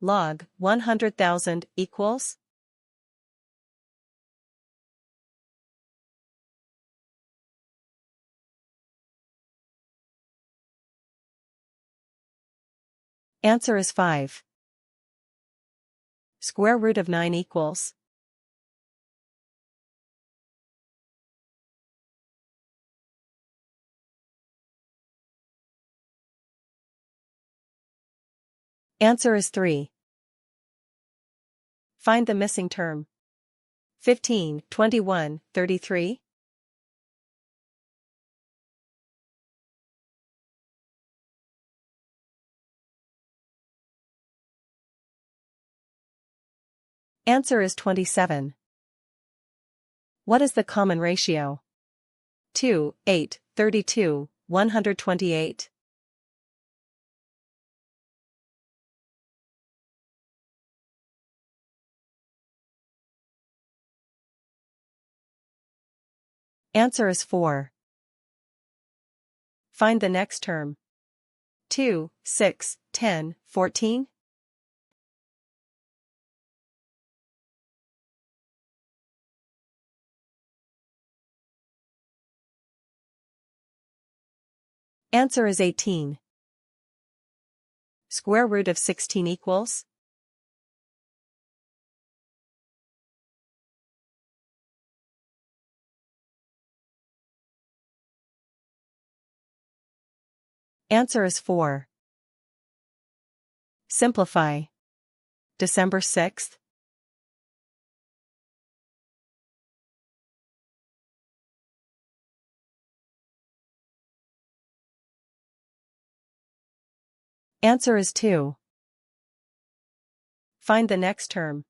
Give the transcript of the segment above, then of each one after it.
log 100,000 equals? Answer is 5. Square root of 9 equals? Answer is 3. Find the missing term. 15, 21, 33. Answer is 27. What is the common ratio? 2, 8, 32, 128. Answer is 4. Find the next term. 2, 6, 10, 14. Answer is 18. Square root of 16 equals? Answer is 4. Simplify. December 6th. Answer is 2. Find the next term.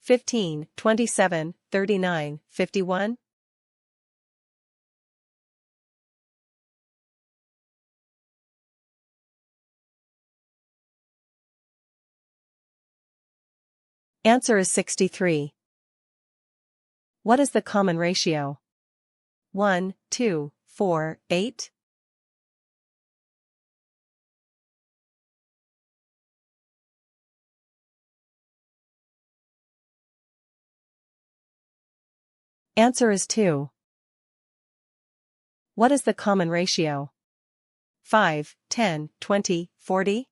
15, 27, 39, 51. Answer is 63. What is the common ratio? 1, 2, 4, 8. Answer is 2. What is the common ratio? 5, 10, 20, 40.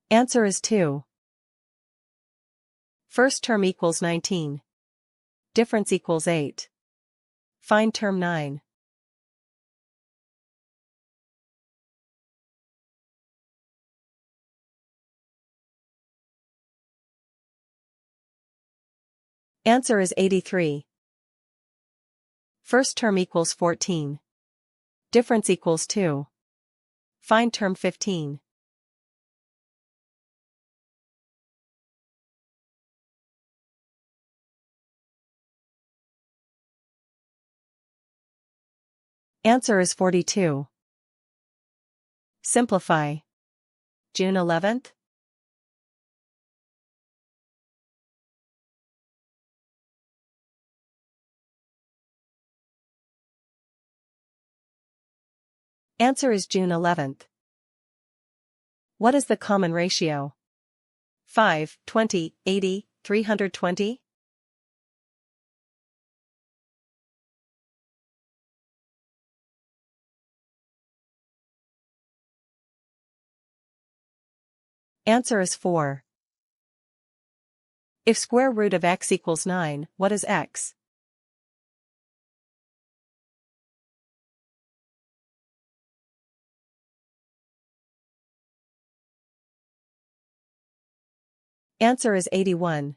Answer is 2. First term equals 19. Difference equals 8. Find term 9. Answer is 83. First term equals 14. Difference equals 2. Find term 15. Answer is 42. Simplify. June 11th. Answer is June 11th. What is the common ratio? 5, 20, 80, 320. Answer is 4. If square root of x equals 9, what is x? Answer is 81.